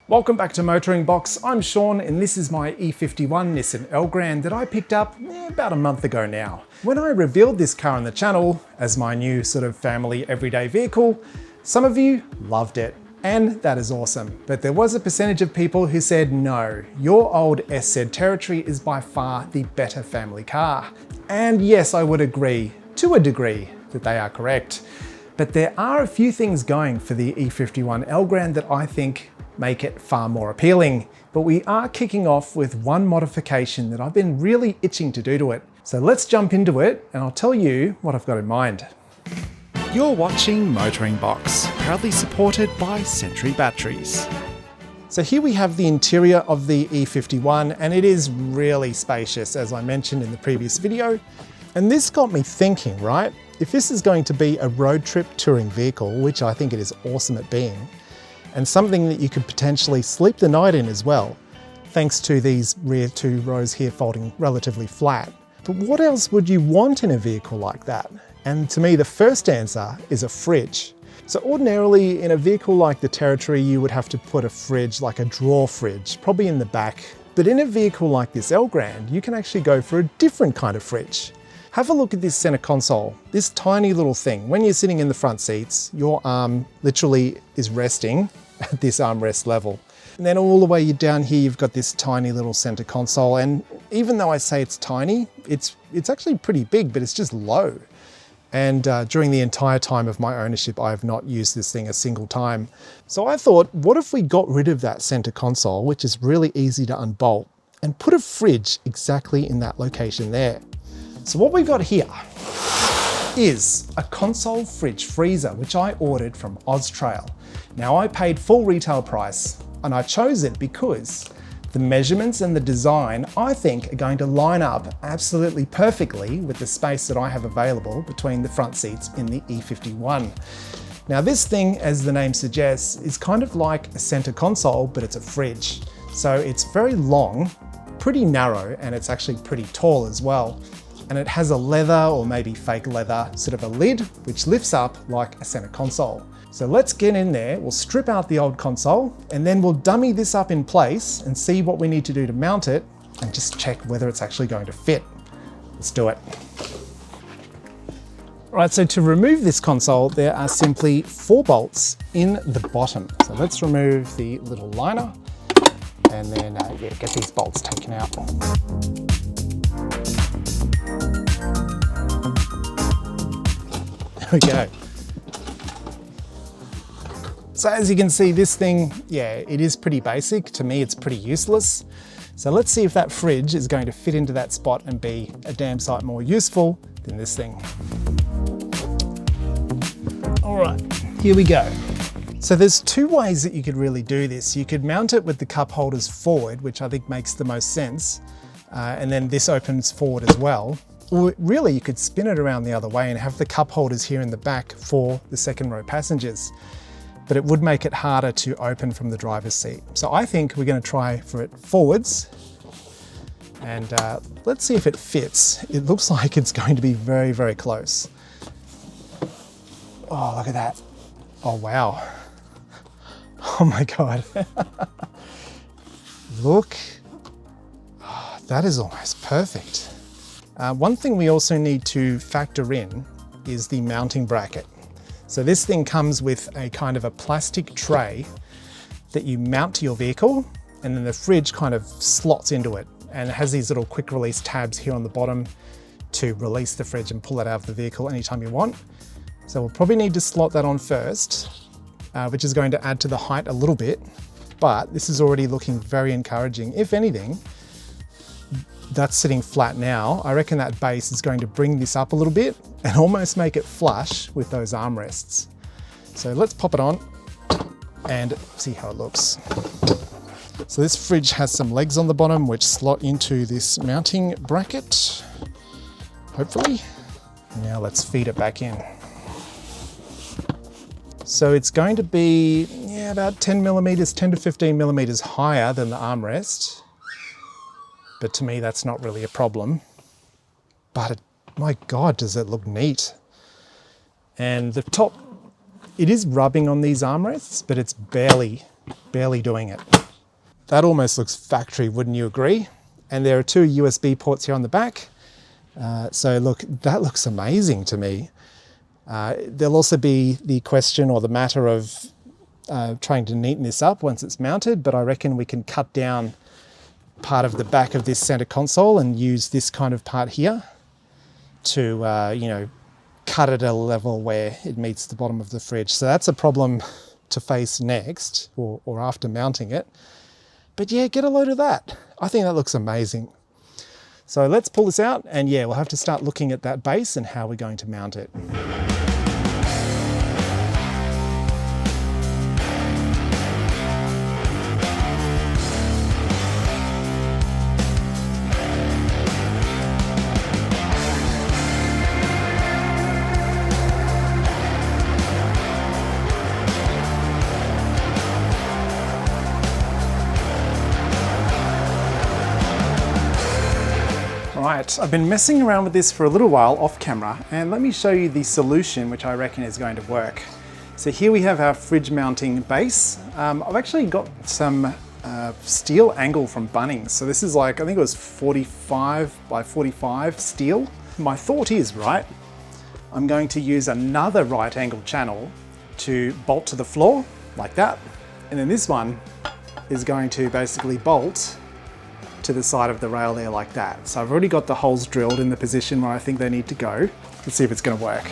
Welcome back to MotoringBox. I'm Sean and this is my E51 Nissan Elgrand that I picked up about a month ago now. When I revealed this car on the channel as my new sort of family everyday vehicle, some of you loved it, and that is awesome. But there was a percentage of people who said, no, your old SZ Territory is by far the better family car. And yes, I would agree to a degree that they are correct. But there are a few things going for the E51 Elgrand that I think make it far more appealing. But we are kicking off with one modification that I've been really itching to do to it. So let's jump into it and I'll tell you what I've got in mind. You're watching MotoringBox, proudly supported by Century Batteries. So here we have the interior of the E51 and it is really spacious, as I mentioned in the previous video. And this got me thinking, right? If this is going to be a road trip touring vehicle, which I think it is awesome at being, and something that you could potentially sleep the night in as well, thanks to these rear two rows here folding relatively flat. But what else would you want in a vehicle like that? And to me, the first answer is a fridge. So ordinarily in a vehicle like the Territory, you would have to put a fridge, like a drawer fridge, probably in the back. But in a vehicle like this Elgrand, you can actually go for a different kind of fridge. Have a look at this center console, this tiny little thing. When you're sitting in the front seats, your arm literally is resting at this armrest level. And then all the way down here, you've got this tiny little center console. And even though I say it's tiny, it's actually pretty big, but it's just low. And during the entire time of my ownership, I have not used this thing a single time. So I thought, what if we got rid of that center console, which is really easy to unbolt, and put a fridge exactly in that location there? So what we've got here is a console fridge freezer, which I ordered from Oztrail. Now I paid full retail price and I chose it because the measurements and the design I think are going to line up absolutely perfectly with the space that I have available between the front seats in the E51. Now this thing, as the name suggests, is kind of like a center console, but it's a fridge. So it's very long, pretty narrow, and it's actually pretty tall as well. And it has a leather or maybe fake leather sort of a lid, which lifts up like a center console. So let's get in there, we'll strip out the old console and then we'll dummy this up in place and see what we need to do to mount it and just check whether it's actually going to fit. Let's do it. All right, so to remove this console, there are simply 4 bolts in the bottom. So let's remove the little liner and then get these bolts taken out. There we go. So as you can see, this thing, it is pretty basic. To me, it's pretty useless. So let's see if that fridge is going to fit into that spot and be a damn sight more useful than this thing. All right, here we go. So there's 2 ways that you could really do this. You could mount it with the cup holders forward, which I think makes the most sense. And then this opens forward as well. Or really, you could spin it around the other way and have the cup holders here in the back for the second row passengers. But it would make it harder to open from the driver's seat. So I think we're going to try for it forwards. And let's see if it fits. It looks like it's going to be very, very close. Oh, look at that. Oh, wow. Oh my God. Look. Oh, that is almost perfect. One thing we also need to factor in is the mounting bracket. So this thing comes with a kind of a plastic tray that you mount to your vehicle, and then the fridge kind of slots into it. And it has these little quick release tabs here on the bottom to release the fridge and pull it out of the vehicle anytime you want. So we'll probably need to slot that on first, which is going to add to the height a little bit, but this is already looking very encouraging. If anything, that's sitting flat now. I reckon that base is going to bring this up a little bit and almost make it flush with those armrests. So let's pop it on and see how it looks. So this fridge has some legs on the bottom which slot into this mounting bracket, hopefully. Now let's feed it back in. So it's going to be about 10 to 15 millimeters higher than the armrest. But to me, that's not really a problem. But my God, does it look neat. And the top, it is rubbing on these armrests, but it's barely barely doing it. That almost looks factory, wouldn't you agree? And there are 2 USB ports here on the back. So look, that looks amazing to me. There'll also be the question or the matter of trying to neaten this up once it's mounted, but I reckon we can cut down part of the back of this center console and use this kind of part here to, you know, cut it at a level where it meets the bottom of the fridge. So that's a problem to face next or after mounting it. But yeah, get a load of that. I think that looks amazing. So let's pull this out and yeah, we'll have to start looking at that base and how we're going to mount it. Right, I've been messing around with this for a little while off camera, and let me show you the solution which I reckon is going to work. So here we have our fridge mounting base. I've actually got some steel angle from Bunnings. So this is like, I think it was 45 by 45 steel. My thought is, right, I'm going to use another right angle channel to bolt to the floor like that. And then this one is going to basically bolt to the side of the rail there like that. So I've already got the holes drilled in the position where I think they need to go. Let's see if it's going to work.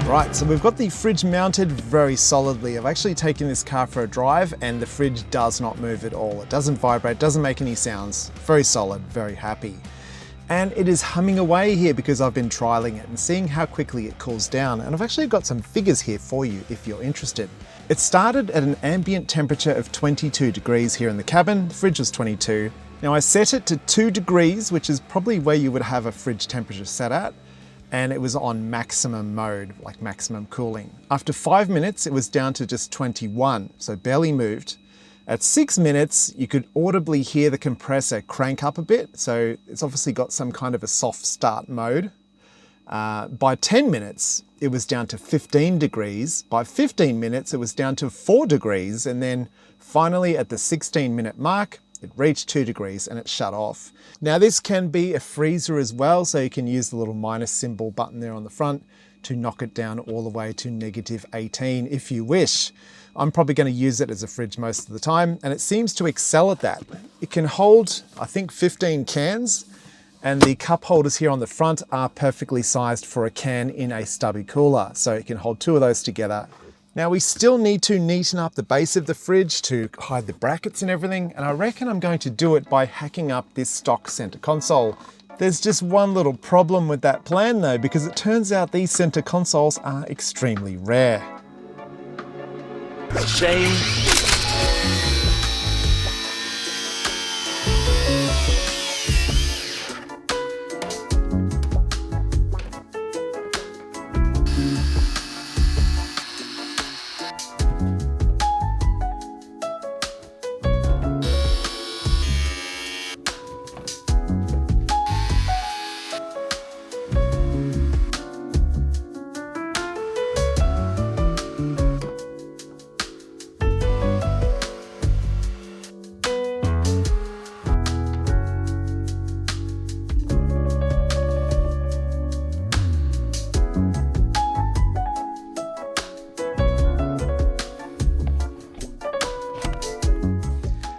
Right, so we've got the fridge mounted very solidly. I've actually taken this car for a drive and the fridge does not move at all. It doesn't vibrate, doesn't make any sounds. Very solid, very happy. And it is humming away here because I've been trialing it and seeing how quickly it cools down. And I've actually got some figures here for you if you're interested. It started at an ambient temperature of 22 degrees here in the cabin. The fridge was 22. Now I set it to 2 degrees, which is probably where you would have a fridge temperature set at. And it was on maximum mode, like maximum cooling. After 5 minutes, it was down to just 21, so barely moved. At 6 minutes, you could audibly hear the compressor crank up a bit, so it's obviously got some kind of a soft start mode. By 10 minutes, it was down to 15 degrees. By 15 minutes, it was down to 4 degrees, and then finally at the 16-minute mark, it reached 2 degrees and it shut off. Now this can be a freezer as well, so you can use the little minus symbol button there on the front to knock it down all the way to -18 if you wish. I'm probably going to use it as a fridge most of the time, and it seems to excel at that. It can hold, I think, 15 cans, and the cup holders here on the front are perfectly sized for a can in a stubby cooler, so it can hold 2 of those together. Now we still need to neaten up the base of the fridge to hide the brackets and everything, and I reckon I'm going to do it by hacking up this stock center console. There's just one little problem with that plan though, because it turns out these center consoles are extremely rare. Shame.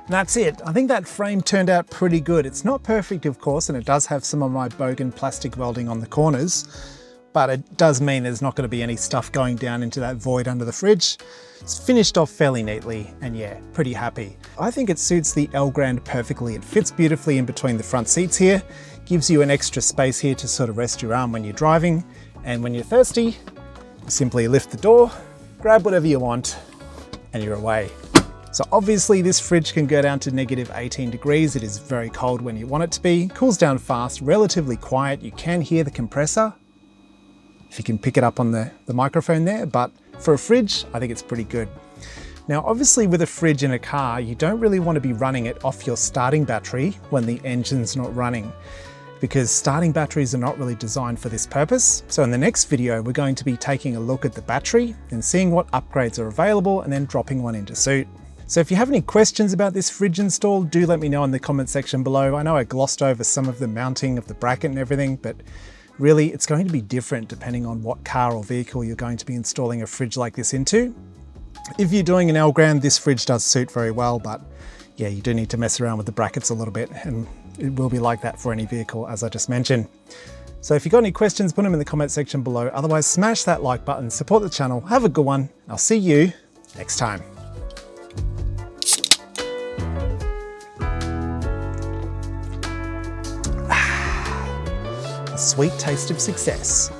And that's it. I think that frame turned out pretty good. It's not perfect, of course, and it does have some of my bogan plastic welding on the corners, but it does mean there's not going to be any stuff going down into that void under the fridge. It's finished off fairly neatly, and yeah, pretty happy. I think it suits the Elgrand perfectly. It fits beautifully in between the front seats here, gives you an extra space here to sort of rest your arm when you're driving, and when you're thirsty, you simply lift the door, grab whatever you want, and you're away. So obviously this fridge can go down to -18 degrees. It is very cold when you want it to be. Cools down fast, relatively quiet. You can hear the compressor, if you can pick it up on the microphone there, but for a fridge, I think it's pretty good. Now, obviously with a fridge in a car, you don't really want to be running it off your starting battery when the engine's not running, because starting batteries are not really designed for this purpose. So in the next video, we're going to be taking a look at the battery and seeing what upgrades are available and then dropping one into suit. So if you have any questions about this fridge install, do let me know in the comment section below. I know I glossed over some of the mounting of the bracket and everything, but really it's going to be different depending on what car or vehicle you're going to be installing a fridge like this into. If you're doing an Elgrand, this fridge does suit very well, but yeah, you do need to mess around with the brackets a little bit, and it will be like that for any vehicle, as I just mentioned. So if you've got any questions, put them in the comment section below. Otherwise, smash that like button, support the channel, have a good one. I'll see you next time. A sweet taste of success.